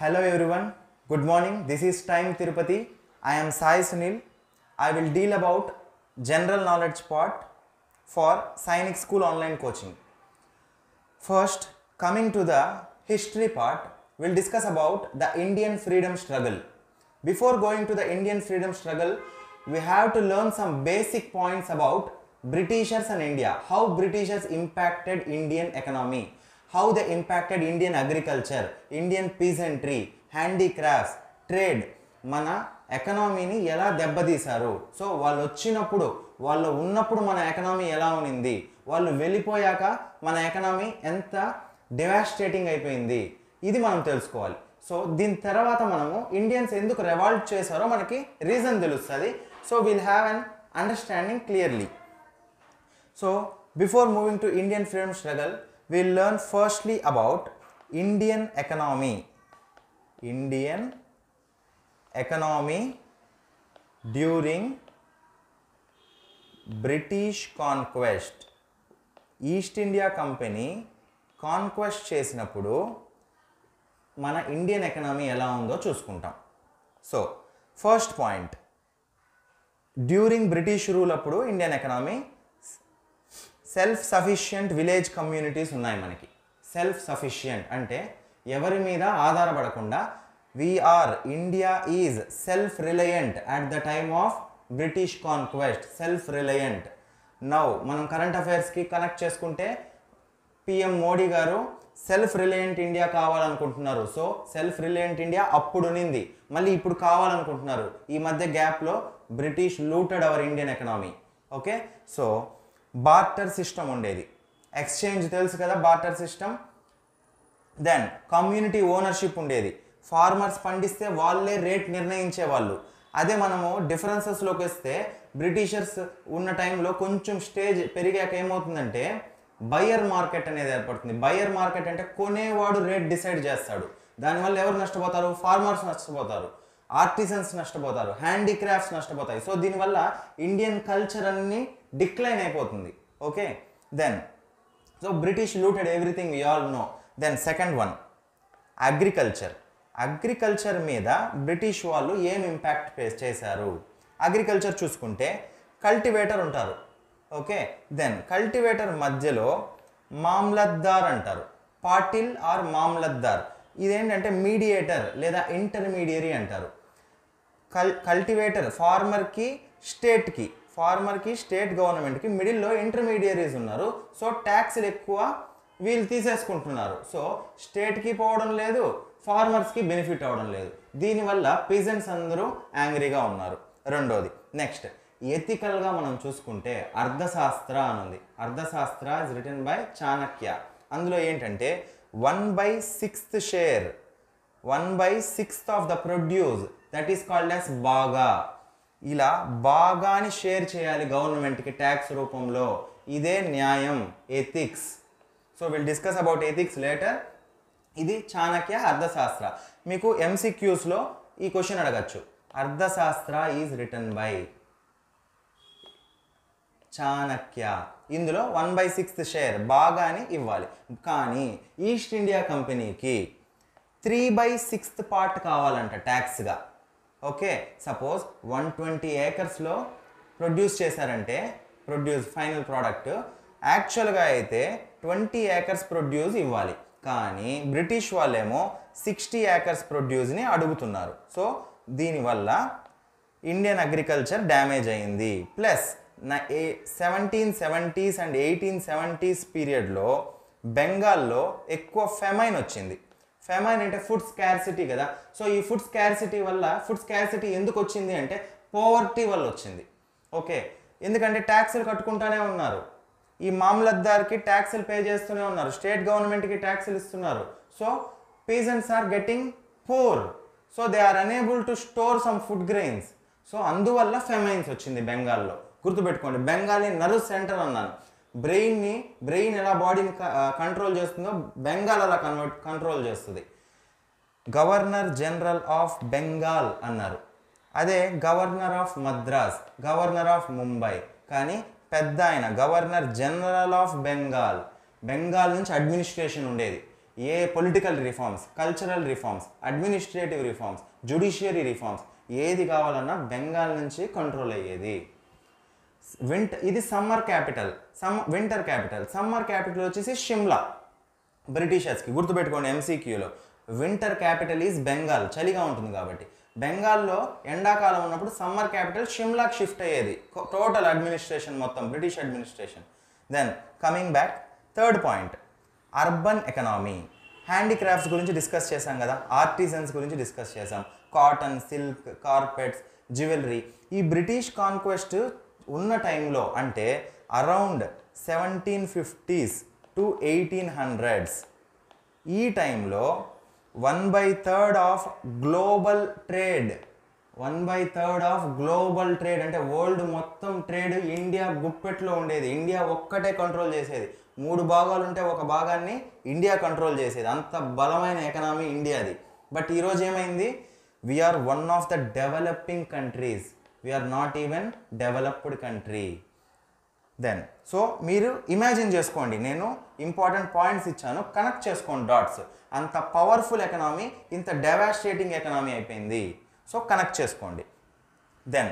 Hello everyone, good morning. This is Time Tirupati. I am Sai Sunil. I will deal about general knowledge part for Sainik School online coaching. First, coming to the history part, we'll discuss about the Indian freedom struggle. Before going to the Indian freedom struggle, we have to learn some basic points about Britishers and India, how Britishers impacted Indian economy, how they impacted Indian agriculture, Indian peasantry, handicrafts, trade, మన ఎకనామీని ఎలా దెబ్బతీశారు. So వాళ్ళు వచ్చినప్పుడు వాళ్ళు ఉన్నప్పుడు మన economy ఎలా ఉన్నింది, వాళ్ళు వెళ్ళిపోయాక మన ఎకనామీ ఎంత డివాస్టేటింగ్ అయిపోయింది, ఇది మనం తెలుసుకోవాలి. సో దీని తర్వాత మనము ఇండియన్స్ ఎందుకు రెవాల్ట్ చేశారో మనకి రీజన్ తెలుస్తుంది. So will have an understanding clearly. So before moving to Indian freedom struggle, we'll learn firstly about Indian economy. Indian economy during British conquest. East India Company conquest చేసినప్పుడు మన Indian economy ఎలా ఉందో చూసుకుంటాం. So first point, during British rule అప్పుడు Indian economy self sufficient village communities ఉన్నాయి మనకి. Self sufficient అంటే ఎవరి మీద ఆధారపడకుండా India is self reliant at the time of British conquest. Self reliant. Now మనం కరెంట్ అఫైర్స్కి కనెక్ట్ చేసుకుంటే PM Modi garu self reliant India కావాలనుకుంటున్నారు. సో సెల్ఫ్ రిలయంట్ ఇండియా అప్పుడు ఉన్నింది, మళ్ళీ ఇప్పుడు కావాలనుకుంటున్నారు. ఈ మధ్య గ్యాప్లో British looted our Indian economy. Okay, so barter system ఉండేది, ఎక్స్చేంజ్ తెలుసు కదా barter system. Then community ownership ఉండేది, ఫార్మర్స్ పండిస్తే వాళ్ళే రేట్ నిర్ణయించేవాళ్ళు. అదే మనము డిఫరెన్సెస్లోకి వస్తే బ్రిటిషర్స్ ఉన్న టైంలో కొంచెం స్టేజ్ పెరిగాక ఏమవుతుందంటే బయ్యర్ మార్కెట్ అనేది ఏర్పడుతుంది. బయ్యర్ మార్కెట్ అంటే కొనేవాడు రేట్ డిసైడ్ చేస్తాడు. దానివల్ల ఎవరు నష్టపోతారు? ఫార్మర్స్ నష్టపోతారు, ఆర్టిజన్స్ నష్టపోతారు, హ్యాండీక్రాఫ్ట్స్ నష్టపోతాయి. సో దీనివల్ల ఇండియన్ కల్చర్ అన్ని డిక్లైన్ అయిపోతుంది. Okay, then so British looted everything we all know. Then second one, agriculture. Agriculture మీద బ్రిటిష్ వాళ్ళు ఏం ఇంపాక్ట్ ఫేస్ చేశారు? అగ్రికల్చర్ చూసుకుంటే కల్టివేటర్ ఉంటారు. ఓకే, దెన్ కల్టివేటర్ మధ్యలో మామ్లద్దార్ అంటారు, పాటిల్ ఆర్ మామ్లద్దార్. ఇదేంటంటే మీడియేటర్ లేదా ఇంటర్మీడియరీ అంటారు. కల్టివేటర్ ఫార్మర్కి స్టేట్ గవర్నమెంట్కి మిడిల్లో ఇంటర్మీడియరీస్ ఉన్నారు. సో ట్యాక్స్లు ఎక్కువ వీళ్ళు తీసేసుకుంటున్నారు. సో స్టేట్కి పోవడం లేదు, ఫార్మర్స్కి బెనిఫిట్ అవ్వడం లేదు. దీనివల్ల పీజెంట్స్ అందరూ యాంగ్రీగా ఉన్నారు. రెండోది, నెక్స్ట్ ఎథికల్గా మనం చూసుకుంటే అర్థశాస్త్ర అని ఉంది. అర్థశాస్త్ర ఇస్ రిటన్ బై చాణక్య. అందులో ఏంటంటే 1/6 share, 1/6 of the produce, that is called as బాగా. ఇలా బాగాని షేర్ చేయాలి గవర్నమెంట్కి ట్యాక్స్ రూపంలో. ఇదే న్యాయం, ethics. So will discuss about ethics later. ఇది చాణక్య అర్థశాస్త్ర. మీకు ఎంసీక్యూస్లో ఈ క్వశ్చన్ అడగచ్చు, అర్థశాస్త్ర ఈజ్ రిటన్ బై చాణక్య. ఇందులో 1/6 షేర్ బాగాని ఇవ్వాలి. కానీ ఈస్ట్ ఇండియా కంపెనీకి 3/6 పార్ట్ కావాలంట ట్యాక్స్గా. ఓకే, సపోజ్ 120 ఏకర్స్లో ప్రొడ్యూస్ చేశారంటే ఫైనల్ ప్రోడక్ట్, యాక్చువల్గా అయితే 20 ఏకర్స్ ప్రొడ్యూస్ ఇవ్వాలి. కానీ బ్రిటిష్ వాళ్ళేమో 60 ఏకర్స్ ప్రొడ్యూస్ని అడుగుతున్నారు. సో దీనివల్ల ఇండియన్ అగ్రికల్చర్ డ్యామేజ్ అయింది. ప్లస్ 1770s అండ్ 1870s పీరియడ్లో బెంగాల్లో ఎక్కువ ఫెమైన్ వచ్చింది. ఫెమైన్ అంటే ఫుడ్ స్కార్సిటీ కదా. సో ఈ ఫుడ్ స్కార్సిటీ ఎందుకు వచ్చింది అంటే పోవర్టీ వల్ల వచ్చింది. ఓకే, ఎందుకంటే ట్యాక్సులు కట్టుకుంటూనే ఉన్నారు, ఈ మామ్లద్దార్కి ట్యాక్సులు పే చేస్తూనే ఉన్నారు, స్టేట్ గవర్నమెంట్కి ట్యాక్సులు ఇస్తున్నారు. So peasants are getting poor, so they are unable to store some food grains. So అందువల్ల ఫెమైన్స్ వచ్చింది బెంగాల్లో. గుర్తుపెట్టుకోండి, బెంగాలీ నర్వ్ సెంటర్ అన్నాను. బ్రెయిన్ ఎలా బాడీని కంట్రోల్ చేస్తుందో బెంగాల్ అలా కంట్రోల్ చేస్తుంది. గవర్నర్ జనరల్ ఆఫ్ బెంగాల్ అన్నారు. అదే governor of Madras, governor of Mumbai. కానీ పెద్ద ఆయన governor general of Bengal. Bengal నుంచి అడ్మినిస్ట్రేషన్ ఉండేది. ఏ political reforms, cultural reforms, administrative reforms, judiciary reforms ఏది కావాలన్నా బెంగాల్ నుంచి కంట్రోల్ అయ్యేది. ఇది summer capital, winter capital. Summer capital వచ్చేసి షిమ్లా బ్రిటిషర్స్కి. గుర్తుపెట్టుకోండి ఎంసీక్యూలో, వింటర్ క్యాపిటల్ ఈజ్ బెంగాల్, చలిగా ఉంటుంది కాబట్టి. బెంగాల్లో ఎండాకాలం ఉన్నప్పుడు సమ్మర్ క్యాపిటల్ షిమ్లాకి షిఫ్ట్ అయ్యేది, టోటల్ అడ్మినిస్ట్రేషన్ మొత్తం British administration. Then coming back, third point, urban economy. Handicrafts గురించి డిస్కస్ చేశాం కదా, ఆర్టిజన్స్ గురించి డిస్కస్ చేసాం. Cotton, silk, carpets, jewellery. ఈ బ్రిటిష్ కాన్క్వెస్ట్ ఉన్న టైంలో అంటే అరౌండ్ 1750s to 1800s, ఈ టైంలో 1/3 of global trade, 1/3 of global trade అంటే వరల్డ్ మొత్తం ట్రేడ్ ఇండియా గుప్పెట్లో ఉండేది. ఇండియా ఒక్కటే కంట్రోల్ చేసేది. 3 భాగాలు ఉంటే ఒక భాగాన్ని ఇండియా కంట్రోల్ చేసేది. అంత బలమైన ఎకనామీ ఇండియాది. బట్ ఈరోజు ఏమైంది, we are one of the developing countries, we are not even developed country. Then so మీరు ఇమాజిన్ చేసుకోండి, నేను ఇంపార్టెంట్ పాయింట్స్ ఇచ్చాను, కనెక్ట్ చేసుకోండి డాట్స్. అంత పవర్ఫుల్ ఎకనామీ ఇంత డెవాస్టేటింగ్ ఎకనామీ అయిపోయింది. సో కనెక్ట్ చేసుకోండి. Then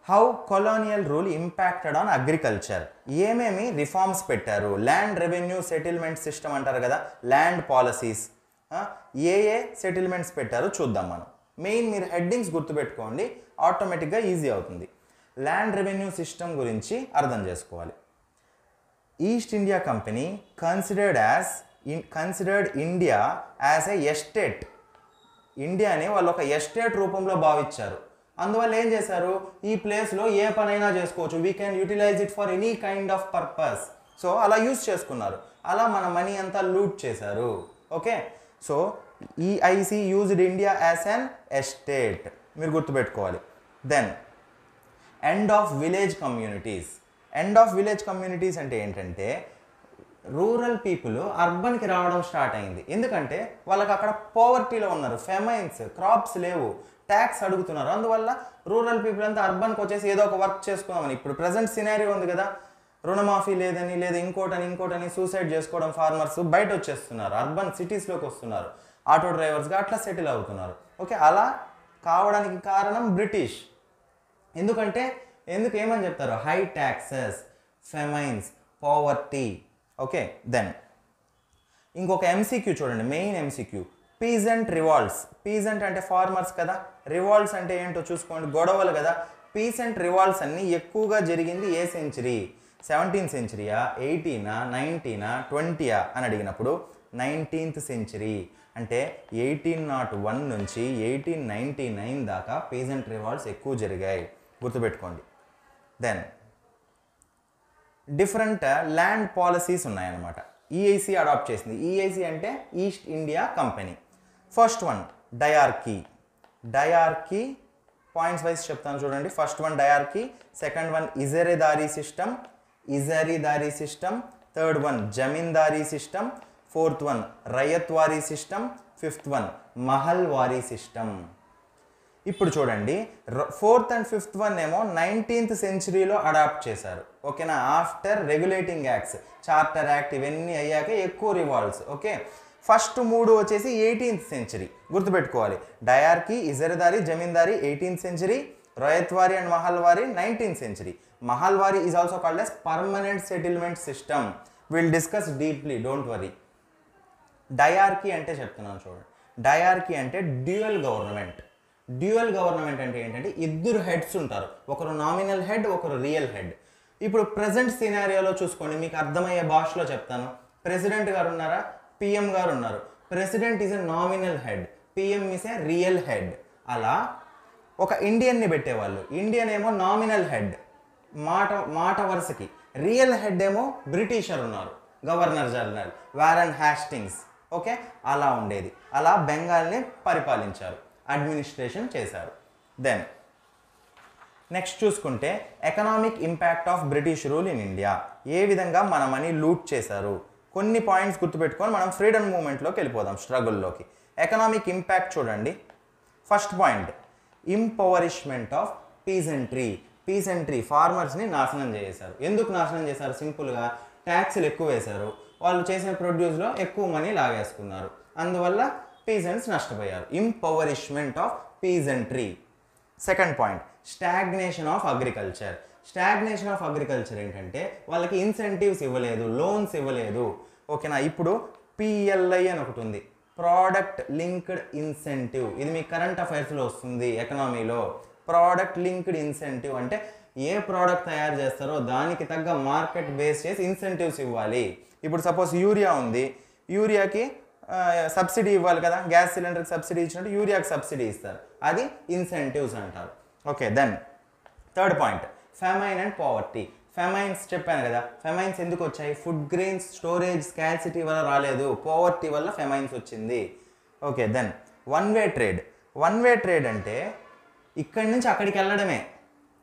how colonial rule impacted on agriculture. ఏమేమి రిఫార్మ్స్ పెట్టారు, ల్యాండ్ రెవెన్యూ సెటిల్మెంట్ సిస్టమ్ అంటారు కదా, ల్యాండ్ పాలసీస్, ఏ సెటిల్మెంట్స్ పెట్టారో చూద్దాం మనం. మెయిన్ మీరు హెడ్డింగ్స్ గుర్తుపెట్టుకోండి, ఆటోమేటిక్గా ఈజీ అవుతుంది. ల్యాండ్ రెవెన్యూ సిస్టమ్ గురించి అర్థం చేసుకోవాలి. East India company considered India as a estate. ఇండియాని వాళ్ళు ఒక ఎస్టేట్ రూపంలో భావించారు. అందువల్ల ఏం చేశారు, ఈ ప్లేస్లో ఏ పనైనా చేసుకోవచ్చు, we can utilize it for any kind of purpose. So అలా యూజ్ చేసుకున్నారు, అలా మన మనీ అంతా లూట్ చేశారు. Okay, so EIC used India as an estate, మీరు గుర్తుపెట్టుకోవాలి. Then end of village communities. End of village communities అంటే ఏంటంటే రూరల్ పీపుల్ అర్బన్కి రావడం స్టార్ట్ అయింది. ఎందుకంటే వాళ్ళకి అక్కడ పోవర్టీలో ఉన్నారు, ఫెమైన్స్, క్రాప్స్ లేవు, ట్యాక్స్ అడుగుతున్నారు. అందువల్ల రూరల్ పీపుల్ అంతా అర్బన్కి వచ్చేసి ఏదో ఒక వర్క్ చేసుకుందామని. ఇప్పుడు ప్రజెంట్ సినారియో ఉంది కదా, రుణమాఫీ లేదని, లేదా ఇంకోటని సూసైడ్ చేసుకోవడం, ఫార్మర్స్ బయట వచ్చేస్తున్నారు, అర్బన్ సిటీస్లోకి వస్తున్నారు, ఆటో డ్రైవర్స్గా అట్లా సెటిల్ అవుతున్నారు. ఓకే, అలా కావడానికి కారణం బ్రిటిష్. ఎందుకు ఏమని చెప్తారు, high taxes, famines, poverty. Okay, then ఇంకొక ఎంసీక్యూ చూడండి, main MCQ, peasant revolts. Peasant అంటే ఫార్మర్స్ కదా, రివాల్ట్స్ అంటే ఏంటో చూసుకోండి, గొడవలు కదా. పీజెంట్ రివాల్ట్స్ అన్నీ ఎక్కువగా జరిగింది ఏ సెంచరీ, 17th సెంచరీయా, 18ఆ, 19ఆ, 20ఆ అని అడిగినప్పుడు 19th సెంచరీ. అంటే 1801 నుంచి 1899 దాకా పీజెంట్ రివాల్ట్స్ ఎక్కువ జరిగాయి, గుర్తుపెట్టుకోండి. దెన్ డిఫరెంట్ ల్యాండ్ పాలసీస్ ఉన్నాయన్నమాట. ఈఐసి అడాప్ట్ చేసింది. ఈఐసి అంటే East India Company. First one diarchy. Points wise చెప్తాను చూడండి. First one diarchy, second one Izaradari system, third one Zamindari system, fourth one Ryotwari system, fifth one Mahalwari system. ఇప్పుడు చూడండి, 4th and 5th వన్ ఏమో 19th సెంచరీలో adapt చేశారు. ఓకేనా, after regulating acts, charter act ఇవన్నీ అయ్యాక ఎక్కువ రివాల్ట్స్. ఓకే, ఫస్ట్ 3 వచ్చేసి 18th సెంచరీ, గుర్తుపెట్టుకోవాలి. Diarchy, Izaradari, Zamindari 18th century, Ryotwari and Mahalwari 19th century. Mahalwari is also called as permanent settlement system. Will discuss deeply, don't worry. Diarchy అంటే చెప్తున్నాను చూడండి. డయార్కీ అంటే డ్యూయల్ గవర్నమెంట్. డ్యూయల్ గవర్నమెంట్ అంటే ఏంటంటే ఇద్దరు హెడ్స్ ఉంటారు, ఒకరు నామినల్ హెడ్, ఒకరు రియల్ హెడ్. ఇప్పుడు ప్రజెంట్ సినారియోలో చూసుకోండి, మీకు అర్థమయ్యే భాషలో చెప్తాను. ప్రెసిడెంట్ గారు ఉన్నారా, పిఎం గారు ఉన్నారు. President is a nominal head, PM is a real head. అలా ఒక ఇండియన్ని పెట్టేవాళ్ళు. ఇండియన్ ఏమో నామినల్ హెడ్, మాట వరుసకి. రియల్ హెడ్ ఏమో బ్రిటిషర్ ఉన్నారు, governor general Warren Hastings. Okay, అలా ఉండేది. అలా బెంగాల్ని పరిపాలించారు, అడ్మినిస్ట్రేషన్ చేశారు. దెన్ నెక్స్ట్ చూసుకుంటే economic impact of British rule in India. ఏ విధంగా మన మనీ లూట్ చేశారు, కొన్ని పాయింట్స్ గుర్తుపెట్టుకొని మనం ఫ్రీడమ్ మూవ్మెంట్లోకి వెళ్ళిపోదాం, స్ట్రగుల్లోకి. ఎకనామిక్ ఇంపాక్ట్ చూడండి. First point, impoverishment of peasantry. ఫార్మర్స్ని నాశనం చేశారు. ఎందుకు నాశనం చేశారు, సింపుల్గా ట్యాక్స్లు ఎక్కువ వేశారు. వాళ్ళు చేసిన ప్రొడ్యూస్లో ఎక్కువ మనీ లాగేసుకున్నారు. అందువల్ల పీజెంట్స్ నష్టపోయారు. Impoverishment of peasantry. Second point, stagnation of agriculture. Stagnation of agriculture ఏంటంటే వాళ్ళకి ఇన్సెంటివ్స్ ఇవ్వలేదు, లోన్స్ ఇవ్వలేదు. ఓకేనా. ఇప్పుడు పిఎల్ఐ అని ఒకటి ఉంది, ప్రోడక్ట్ లింక్డ్ ఇన్సెంటివ్. ఇది మీ కరెంట్ అఫైర్స్లో వస్తుంది ఎకనామీలో. ప్రోడక్ట్ లింక్డ్ ఇన్సెంటివ్ అంటే ఏ ప్రోడక్ట్ తయారు చేస్తారో దానికి తగ్గ మార్కెట్ బేస్ చేసి ఇన్సెంటివ్స్ ఇవ్వాలి. ఇప్పుడు సపోజ్ యూరియా ఉంది, యూరియాకి సబ్సిడీ ఇవ్వాలి కదా, గ్యాస్ సిలిండర్కి సబ్సిడీ ఇచ్చినట్టు యూరియాకి సబ్సిడీ ఇస్తారు, అది ఇన్సెంటివ్స్ అంటారు. Okay. Then third point, famine and poverty. Famines చెప్పాను కదా, ఫెమైన్స్ ఎందుకు వచ్చాయి? ఫుడ్ గ్రెయిన్స్ స్టోరేజ్ స్కార్సిటీ వల్ల రాలేదు, పావర్టీ వల్ల ఫెమైన్స్ వచ్చింది. Okay. Then one way trade. One way trade అంటే ఇక్కడి నుంచి అక్కడికి వెళ్ళడమే.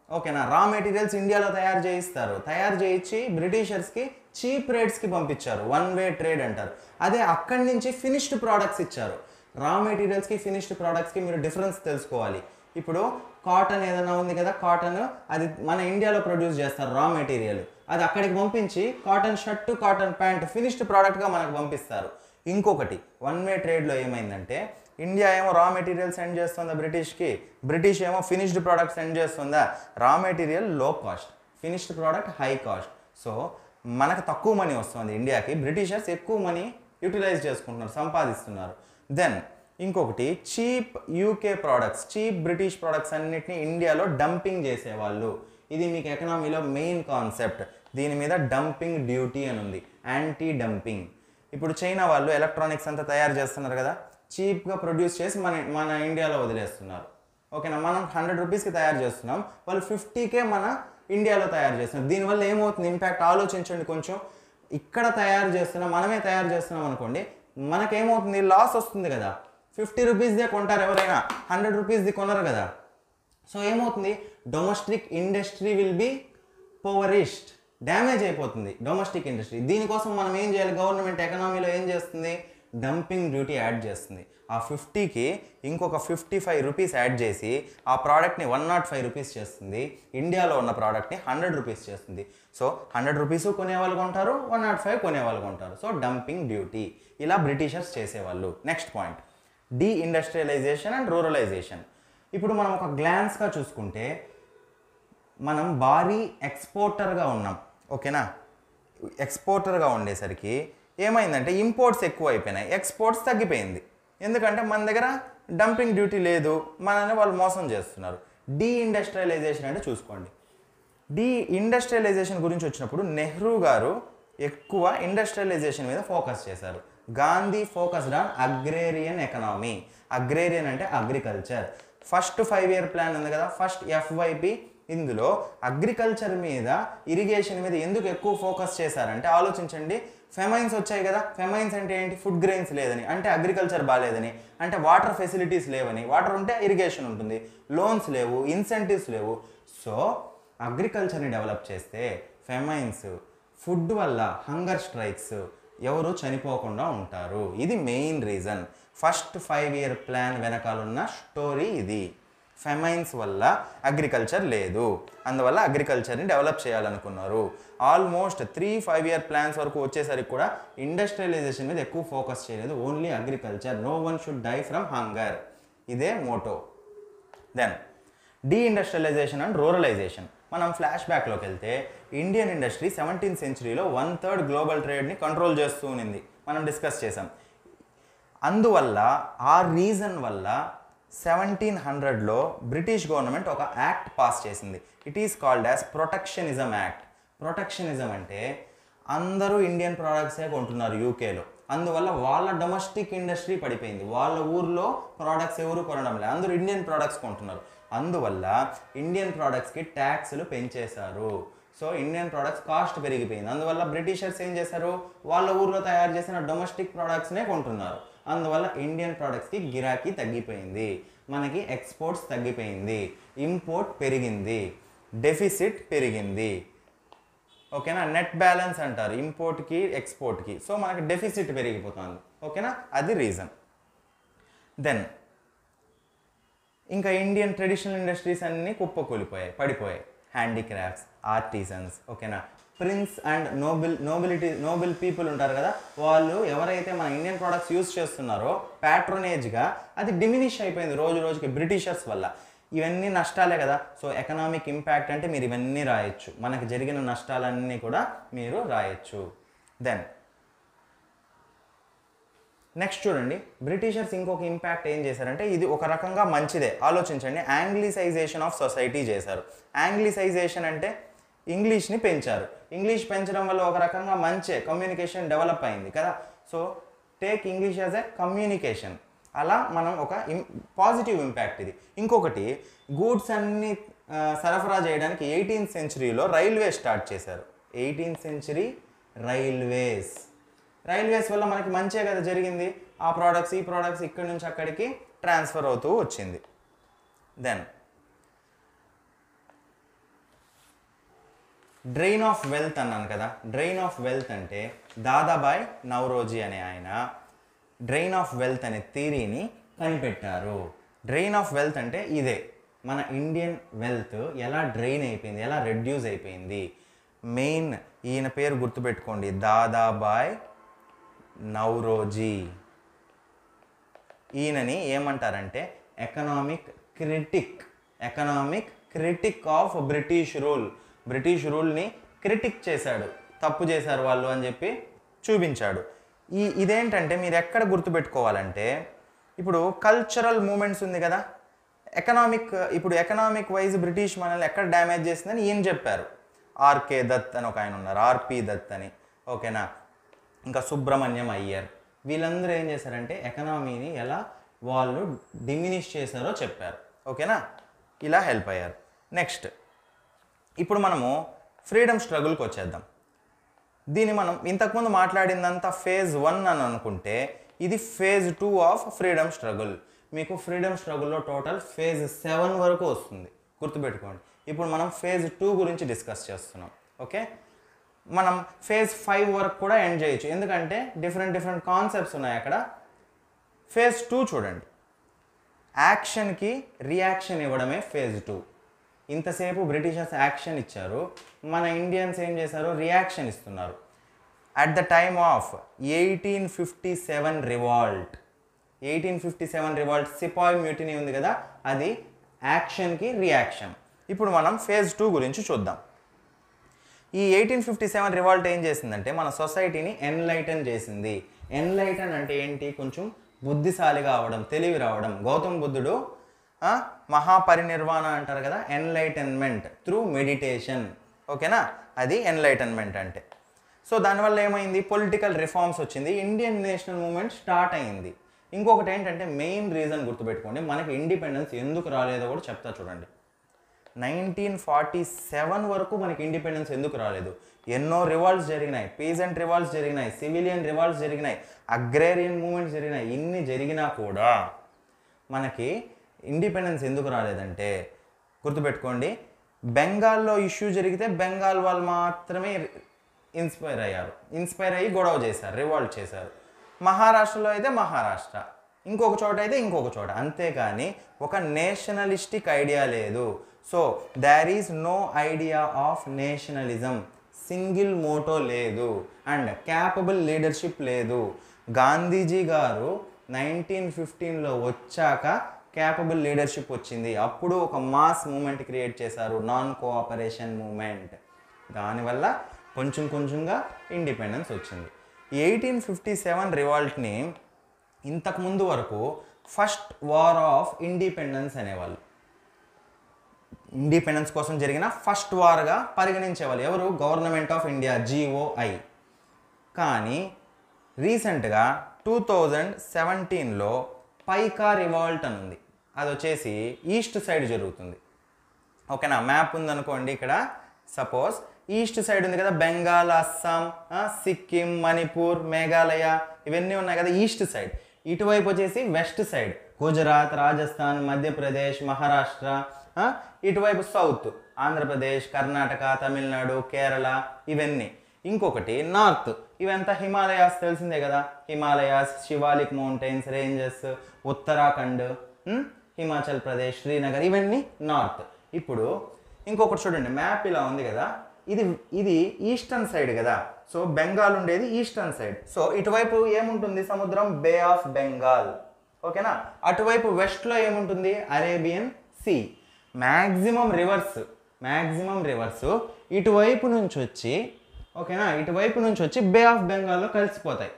ఓకేనా. రా మెటీరియల్స్ ఇండియాలో తయారు చేయిస్తారు, తయారు చేయించి బ్రిటిషర్స్కి చీప్ రేట్స్కి పంపించారు, వన్ వే ట్రేడ్ అంటారు. అదే అక్కడి నుంచి ఫినిష్డ్ ప్రోడక్ట్స్ ఇచ్చారు. రా మెటీరియల్స్కి ఫినిష్డ్ ప్రోడక్ట్స్కి మీరు డిఫరెన్స్ తెలుసుకోవాలి. ఇప్పుడు కాటన్ ఏదైనా ఉంది కదా, కాటన్ అది మన ఇండియాలో ప్రొడ్యూస్ చేస్తారు రా మెటీరియల్, అది అక్కడికి పంపించి cotton shirt cotton pant finished ప్రోడక్ట్గా మనకు పంపిస్తారు. ఇంకొకటి వన్ వే ట్రేడ్లో ఏమైందంటే ఇండియా ఏమో రా మెటీరియల్ సెండ్ చేస్తుందా బ్రిటిష్కి, బ్రిటిష్ ఏమో ఫినిష్డ్ ప్రోడక్ట్ సెండ్ చేస్తుందా. రా మెటీరియల్ లో cost, finished product high cost. So మనకు తక్కువ మనీ వస్తుంది ఇండియాకి, బ్రిటిషర్స్ ఎక్కువ మనీ యూటిలైజ్ చేసుకుంటున్నారు, సంపాదిస్తున్నారు. దెన్ ఇంకొకటి cheap UK products, cheap British products అన్నిటిని ఇండియాలో డంపింగ్ చేసేవాళ్ళు. ఇది మీకు ఎకనామీలో మెయిన్ కాన్సెప్ట్. దీని మీద డంపింగ్ డ్యూటీ అని ఉంది, యాంటీ డంపింగ్. ఇప్పుడు చైనా వాళ్ళు ఎలక్ట్రానిక్స్ అంతా తయారు చేస్తున్నారు కదా, చీప్గా ప్రొడ్యూస్ చేసి మన ఇండియాలో వదిలేస్తున్నారు. ఓకేనా. మనం 100 రూపీస్కి తయారు చేస్తున్నాం, వాళ్ళు 50కే మన ఇండియాలో తయారు చేస్తున్నారు. దీనివల్ల ఏమవుతుంది ఇంపాక్ట్ ఆలోచించండి కొంచెం. ఇక్కడ తయారు చేస్తున్నాం, మనమే తయారు చేస్తున్నాం అనుకోండి, మనకేమవుతుంది లాస్ వస్తుంది కదా. 50 రూపీస్దే కొంటారు ఎవరైనా, 100 రూపీస్ది కొనరు కదా. సో ఏమవుతుంది, domestic industry will be impoverished, damage అయిపోతుంది డొమెస్టిక్ ఇండస్ట్రీ. దీనికోసం మనం ఏం చేయాలి, గవర్నమెంట్ ఎకనామీలో ఏం చేస్తుంది, డంపింగ్ డ్యూటీ యాడ్ చేస్తుంది. ఆ 50కి ఇంకొక 55 రూపీస్ యాడ్ చేసి ఆ ప్రోడక్ట్ని 105 రూపీస్ చేస్తుంది. ఇండియాలో ఉన్న ప్రోడక్ట్ని 100 రూపీస్ చేస్తుంది. సో 100 రూపీస్ కొనేవాళ్ళు కొంటారు, 105 కొనేవాళ్ళు కొంటారు. So dumping duty. ఇలా బ్రిటిషర్స్ చేసేవాళ్ళు. Next point, deindustrialisation and ruralisation. ఇప్పుడు మనం ఒక గ్లాన్స్గా చూసుకుంటే మనం భారీ ఎక్స్పోర్టర్గా ఉన్నాం. ఓకేనా. ఎక్స్పోర్టర్గా ఉండేసరికి ఏమైందంటే ఇంపోర్ట్స్ ఎక్కువ అయిపోయినాయి, ఎక్స్పోర్ట్స్ తగ్గిపోయింది. ఎందుకంటే మన దగ్గర డంపింగ్ డ్యూటీ లేదు, మనల్ని వాళ్ళు మోసం చేస్తున్నారు. డీఇండస్ట్రియలైజేషన్ అంటే చూసుకోండి. డీఇండస్ట్రియలైజేషన్ గురించి వచ్చినప్పుడు నెహ్రూ గారు ఎక్కువ ఇండస్ట్రియలైజేషన్ మీద ఫోకస్ చేశారు. Gandhi focused on agrarian economy. Agrarian అంటే అగ్రికల్చర్. ఫస్ట్ 5-year ప్లాన్ ఉంది కదా, ఫస్ట్ FYP, ఇందులో అగ్రికల్చర్ మీద ఇరిగేషన్ మీద ఎందుకు ఎక్కువ ఫోకస్ చేశారంటే ఆలోచించండి. ఫెమైన్స్ వచ్చాయి కదా, ఫెమైన్స్ అంటే ఏంటి, ఫుడ్ గ్రెయిన్స్ లేదని, అంటే అగ్రికల్చర్ బాగాలేదని, అంటే వాటర్ ఫెసిలిటీస్ లేవని. వాటర్ ఉంటే ఇరిగేషన్ ఉంటుంది, లోన్స్ లేవు, ఇన్సెంటివ్స్ లేవు. సో అగ్రికల్చర్ని డెవలప్ చేస్తే ఫెమైన్స్, ఫుడ్ వల్ల హంగర్ స్ట్రైక్స్, ఎవరు చనిపోకుండా ఉంటారు. ఇది main reason. First 5-year plan వెనకాలన్న స్టోరీ ఇది. ఫెమైన్స్ వల్ల అగ్రికల్చర్ లేదు, అందువల్ల అగ్రికల్చర్ని డెవలప్ చేయాలనుకున్నారు. ఆల్మోస్ట్ 3-5-year ప్లాన్స్ వరకు వచ్చేసరికి కూడా ఇండస్ట్రియలైజేషన్ మీద ఎక్కువ ఫోకస్ చేయలేదు, only agriculture. No one should die from hunger, ఇదే motto. Then deindustrialisation and ruralisation. మనం ఫ్లాష్ బ్యాక్లోకి వెళ్తే ఇండియన్ ఇండస్ట్రీ 17th centuryలో 1/3 గ్లోబల్ ట్రేడ్ని కంట్రోల్ చేస్తూ ఉన్నింది, మనం డిస్కస్ చేసాం. అందువల్ల ఆ రీజన్ వల్ల 1700లో బ్రిటిష్ గవర్నమెంట్ ఒక యాక్ట్ పాస్ చేసింది. It is called as protectionism act. Protectionism అంటే అందరూ ఇండియన్ ప్రోడక్ట్సే కొంటున్నారు యూకేలో, అందువల్ల వాళ్ళ డొమెస్టిక్ ఇండస్ట్రీ పడిపోయింది. వాళ్ళ ఊర్లో ప్రోడక్ట్స్ ఎవరు కొనడం లేదు, అందరూ ఇండియన్ ప్రోడక్ట్స్ కొంటున్నారు. అందువల్ల ఇండియన్ ప్రోడక్ట్స్కి ట్యాక్స్లు పెంచేశారు. సో ఇండియన్ ప్రోడక్ట్స్ కాస్ట్ పెరిగిపోయింది. అందువల్ల బ్రిటిషర్స్ ఏం చేశారు, వాళ్ళ ఊర్లో తయారు చేసిన డొమెస్టిక్ ప్రోడక్ట్స్నే కొంటున్నారు. అందువల్ల ఇండియన్ ప్రోడక్ట్స్కి గిరాకీ తగ్గిపోయింది, మనకి ఎక్స్పోర్ట్స్ తగ్గిపోయింది, ఇంపోర్ట్ పెరిగింది, డెఫిసిట్ పెరిగింది. ఓకేనా. నెట్ బ్యాలెన్స్ అంటారు ఇంపోర్ట్కి ఎక్స్పోర్ట్కి. సో మనకి డెఫిసిట్ పెరిగిపోతుంది. ఓకేనా, అది రీజన్. దెన్ ఇంకా ఇండియన్ ట్రెడిషనల్ ఇండస్ట్రీస్ అన్నీ కుప్పకూలిపోయాయి, పడిపోయాయి. హ్యాండీక్రాఫ్ట్స్, ఆర్టిజన్స్, ఓకేనా, ప్రిన్స్ అండ్ నోబిల్ పీపుల్ ఉంటారు కదా, వాళ్ళు ఎవరైతే మన ఇండియన్ ప్రోడక్ట్స్ యూస్ చేస్తున్నారో ప్యాట్రోనేజ్గా అది డిమినిష్ అయిపోయింది రోజు రోజుకి బ్రిటిషర్స్ వల్ల. ఇవన్నీ నష్టాలే కదా. సో ఎకనామిక్ ఇంపాక్ట్ అంటే మీరు ఇవన్నీ రాయొచ్చు, మనకు జరిగిన నష్టాలన్నీ కూడా మీరు రాయొచ్చు. దెన్ నెక్స్ట్ చూడండి, బ్రిటిషర్స్ ఇంకొక ఇంపాక్ట్ ఏం చేశారంటే, ఇది ఒక రకంగా మంచిదే, ఆలోచించండి. యాంగ్లిసైజేషన్ ఆఫ్ సొసైటీ చేశారు. యాంగ్లిసైజేషన్ అంటే ఇంగ్లీష్ని పెంచారు. ఇంగ్లీష్ పెంచడం వల్ల ఒక రకంగా మంచి కమ్యూనికేషన్ డెవలప్ అయింది కదా. So take English as a communication, అలా మనం ఒక పాజిటివ్ ఇంపాక్ట్ ఇది. ఇంకొకటి, గూడ్స్ అన్ని సరఫరా చేయడానికి 18th సెంచరీలో రైల్వే స్టార్ట్ చేశారు. 18th సెంచరీ రైల్వేస్ వల్ల మనకి మంచే కదా జరిగింది. ఆ ప్రోడక్ట్స్ ఈ ప్రోడక్ట్స్ ఇక్కడి నుంచి అక్కడికి ట్రాన్స్ఫర్ అవుతూ వచ్చింది. దెన్ డ్రైన్ ఆఫ్ వెల్త్ అన్నాను కదా. డ్రైన్ ఆఫ్ వెల్త్ అంటే దాదాబాయ్ నౌరోజీ అనే ఆయన డ్రైన్ ఆఫ్ వెల్త్ అనే థియరీని కనిపెట్టారు. డ్రైన్ ఆఫ్ వెల్త్ అంటే ఇదే, మన ఇండియన్ వెల్త్ ఎలా డ్రైన్ అయిపోయింది, ఎలా రెడ్యూస్ అయిపోయింది. మెయిన్ ఈయన పేరు గుర్తుపెట్టుకోండి, దాదాబాయ్ నౌరోజీ. ఈయనని ఏమంటారంటే economic critic of British rule. British రూల్ని క్రిటిక్ చేశాడు, తప్పు చేశారు వాళ్ళు అని చెప్పి చూపించాడు. ఇదేంటంటే మీరు ఎక్కడ గుర్తుపెట్టుకోవాలంటే, ఇప్పుడు కల్చరల్ మూమెంట్స్ ఉంది కదా, ఎకనామిక్ వైజ్ బ్రిటిష్ మనల్ని ఎక్కడ డ్యామేజ్ చేసిందని ఈయన చెప్పారు. ఆర్కే దత్ అని ఒక ఆయన ఉన్నారు, ఆర్పి దత్ అని, ఓకేనా. ఇంకా సుబ్రహ్మణ్యం అయ్యర్, వీళ్ళందరూ ఏం చేశారంటే ఎకనామీని ఎలా వాళ్ళు డిమినిష్ చేశారో చెప్పారు, ఓకేనా. ఇలా హెల్ప్ అయ్యారు. నెక్స్ట్ ఇప్పుడు మనము ఫ్రీడమ్ స్ట్రగుల్కి వచ్చేద్దాం. దీన్ని మనం ఇంతకుముందు మాట్లాడిందంతా phase 1 అని అనుకుంటే, ఇది phase 2 ఆఫ్ ఫ్రీడమ్ స్ట్రగుల్. మీకు ఫ్రీడమ్ స్ట్రగుల్లో టోటల్ phase 7 వరకు వస్తుంది, గుర్తుపెట్టుకోండి. ఇప్పుడు మనం phase 2 గురించి డిస్కస్ చేస్తున్నాం, ఓకే. మనం phase 5 వరకు కూడా ఎండ్ చేయొచ్చు, ఎందుకంటే డిఫరెంట్ కాన్సెప్ట్స్ ఉన్నాయి అక్కడ. phase 2 చూడండి, యాక్షన్కి రియాక్షన్ ఇవ్వడమే phase 2. ఇంతసేపు బ్రిటిషర్స్ యాక్షన్ ఇచ్చారు, మన ఇండియన్స్ ఏం చేశారు, రియాక్షన్ ఇస్తున్నారు. At the time of 1857 revolt sepoy mutiny ఉంది కదా, అది యాక్షన్కి రియాక్షన్. ఇప్పుడు మనం phase 2 గురించి చూద్దాం. ఈ 1857 రివాల్ట్ ఏం చేసిందంటే మన సొసైటీని ఎన్లైటన్ చేసింది. ఎన్లైటన్ అంటే ఏంటి, కొంచెం బుద్ధిశాలిగా అవడం, తెలివి రావడం. గౌతమ్ బుద్ధుడు మహాపరినిర్వాణ అంటారు కదా, ఎన్లైటన్మెంట్ త్రూ మెడిటేషన్, ఓకేనా. అది ఎన్లైటన్మెంట్ అంటే. సో దానివల్ల ఏమైంది, పొలిటికల్ రిఫార్మ్స్ వచ్చింది, ఇండియన్ నేషనల్ మూవ్మెంట్ స్టార్ట్ అయింది. ఇంకొకటి ఏంటంటే మెయిన్ రీజన్ గుర్తుపెట్టుకోండి, మనకి ఇండిపెండెన్స్ ఎందుకు రాలేదో కూడా చెప్తా చూడండి. 1947 వరకు మనకి ఇండిపెండెన్స్ ఎందుకు రాలేదు, ఎన్నో రివాల్ట్స్ జరిగినాయి, పీజెంట్ రివాల్ట్స్ జరిగినాయి, సివిలియన్ రివాల్ట్స్ జరిగినాయి, అగ్రేరియన్ మూవ్మెంట్స్ జరిగినాయి. ఇన్ని జరిగినా కూడా మనకి ఇండిపెండెన్స్ ఎందుకు రాలేదంటే, గుర్తుపెట్టుకోండి, బెంగాల్లో ఇష్యూ జరిగితే బెంగాల్ వాళ్ళు మాత్రమే ఇన్స్పైర్ అయ్యి గొడవ చేశారు, రివాల్ట్ చేశారు. మహారాష్ట్రలో అయితే మహారాష్ట్ర, ఇంకొక చోట అయితే ఇంకొక చోట, అంతేకాని ఒక నేషనలిస్టిక్ ఐడియా లేదు. So there is no idea of nationalism, single motto లేదు, అండ్ క్యాపబుల్ లీడర్షిప్ లేదు. గాంధీజీ గారు 1915లో వచ్చాక క్యాపబుల్ లీడర్షిప్ వచ్చింది, అప్పుడు ఒక మాస్ మూమెంట్ క్రియేట్ చేశారు, నాన్ కోఆపరేషన్ మూమెంట్. దానివల్ల కొంచెంగా ఇండిపెండెన్స్ వచ్చింది. 1857 రివాల్ట్ని ఇంతకుముందు వరకు ఫస్ట్ వార్ ఆఫ్ ఇండిపెండెన్స్ అనేవాళ్ళు. ఇండిపెండెన్స్ కోసం జరిగిన ఫస్ట్ వార్గా పరిగణించేవాళ్ళు ఎవరు, గవర్నమెంట్ ఆఫ్ ఇండియా, GOI. కానీ రీసెంట్గా 2017లో పైకా రివాల్ట్ అని ఉంది, అది వచ్చేసి ఈస్ట్ సైడ్ జరుగుతుంది, ఓకేనా. మ్యాప్ ఉందనుకోండి, ఇక్కడ సపోజ్ ఈస్ట్ సైడ్ ఉంది కదా, బెంగాల్, అస్సాం, సిక్కిం, మణిపూర్, మేఘాలయ ఇవన్నీ ఉన్నాయి కదా ఈస్ట్ సైడ్. ఇటువైపు వచ్చేసి వెస్ట్ సైడ్ గుజరాత్, రాజస్థాన్, మధ్యప్రదేశ్, మహారాష్ట్ర. ఇటువైపు సౌత్ ఆంధ్రప్రదేశ్, కర్ణాటక, తమిళనాడు, కేరళ ఇవన్నీ. ఇంకొకటి నార్త్, ఇవంతా హిమాలయాస్ తెలిసిందే కదా, హిమాలయాస్, శివాలిక్ మౌంటైన్స్ రేంజెస్, ఉత్తరాఖండ్, హిమాచల్ ప్రదేశ్, శ్రీనగర్, ఇవన్నీ నార్త్. ఇప్పుడు ఇంకొకటి చూడండి, మ్యాప్ ఇలా ఉంది కదా, ఇది ఇది ఈస్టర్న్ సైడ్ కదా, సో బెంగాల్ ఉండేది ఈస్టర్న్ సైడ్. సో ఇటువైపు ఏముంటుంది సముద్రం, బే ఆఫ్ బెంగాల్. ఓకేనా. అటువైపు వెస్ట్లో ఏముంటుంది, అరేబియన్ సీ. మ్యాక్సిమం రివర్స్ ఇటువైపు నుంచి వచ్చి, ఓకేనా, ఇటువైపు నుంచి వచ్చి బే ఆఫ్ బెంగాల్లో కలిసిపోతాయి.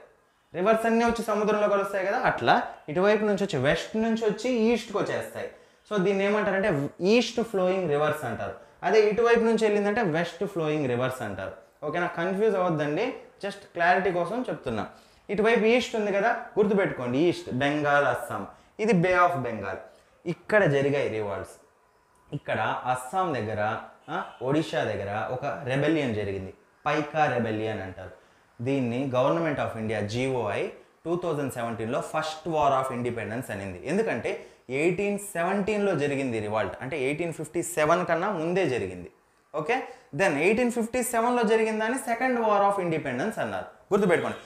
రివర్స్ అన్నీ వచ్చి సముద్రంలో కలుస్తాయి కదా, అట్లా ఇటువైపు నుంచి వచ్చి వెస్ట్ నుంచి వచ్చి ఈస్ట్కి వచ్చేస్తాయి. సో దీన్ని ఏమంటారంటే ఈస్ట్ ఫ్లోయింగ్ రివర్స్ అంటారు. అదే ఇటువైపు నుంచి వెళ్ళిందంటే వెస్ట్ ఫ్లోయింగ్ రివర్స్ అంటారు. ఓకేనా, కన్ఫ్యూజ్ అవ్వద్దండి, జస్ట్ క్లారిటీ కోసం చెప్తున్నా. ఇటువైపు ఈస్ట్ ఉంది కదా, గుర్తుపెట్టుకోండి, ఈస్ట్ బెంగాల్, అస్సాం. ఇది బే ఆఫ్ బెంగాల్. ఇక్కడ జరిగాయి రివాల్ట్స్. ఇక్కడ అస్సాం దగ్గర, ఒడిషా దగ్గర ఒక రెబెలియన్ జరిగింది, పైకా రెబెలియన్ అంటారు. దీన్ని గవర్నమెంట్ ఆఫ్ ఇండియా GOI 2017లో ఫస్ట్ వార్ ఆఫ్ ఇండిపెండెన్స్ అనింది. ఎందుకంటే 1817లో జరిగింది రివాల్ట్, అంటే 1857 కన్నా ముందే జరిగింది. ఓకే, దెన్ 1857లో జరిగిందని సెకండ్ వార్ ఆఫ్ ఇండిపెండెన్స్ అన్నారు. గుర్తుపెట్టుకోండి,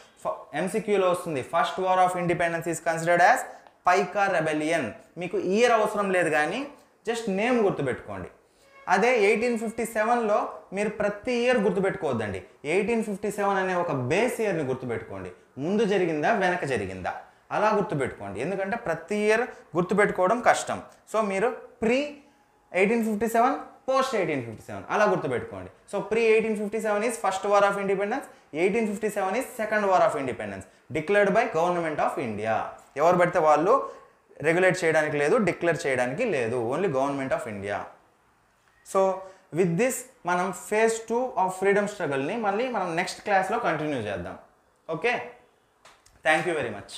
MCQలో వస్తుంది, first war of independence is considered as Paika rebellion. మీకు ఇయర్ అవసరం లేదు కానీ జస్ట్ నేమ్ గుర్తుపెట్టుకోండి. అదే 1857లో మీరు ప్రతి ఇయర్ గుర్తుపెట్టుకోవద్దండి, 1857 అనే ఒక బేస్ ఇయర్ని గుర్తుపెట్టుకోండి. ముందు జరిగిందా వెనక జరిగిందా అలా గుర్తుపెట్టుకోండి, ఎందుకంటే ప్రతి ఇయర్ గుర్తుపెట్టుకోవడం కష్టం. సో మీరు ప్రీ 1857, పోస్ట్ 1857 అలా గుర్తుపెట్టుకోండి. So pre 1857 is first war of independence, 1857 is second war of independence declared by government of India. ఎవరు పడితే వాళ్ళు రెగ్యులేట్ చేయడానికి లేదు, డిక్లేర్ చేయడానికి లేదు, only government of India. So with this మనం phase 2 ఆఫ్ ఫ్రీడమ్ స్ట్రగల్ని మళ్ళీ మనం నెక్స్ట్ క్లాస్లో కంటిన్యూ చేద్దాం. Okay, thank you very much.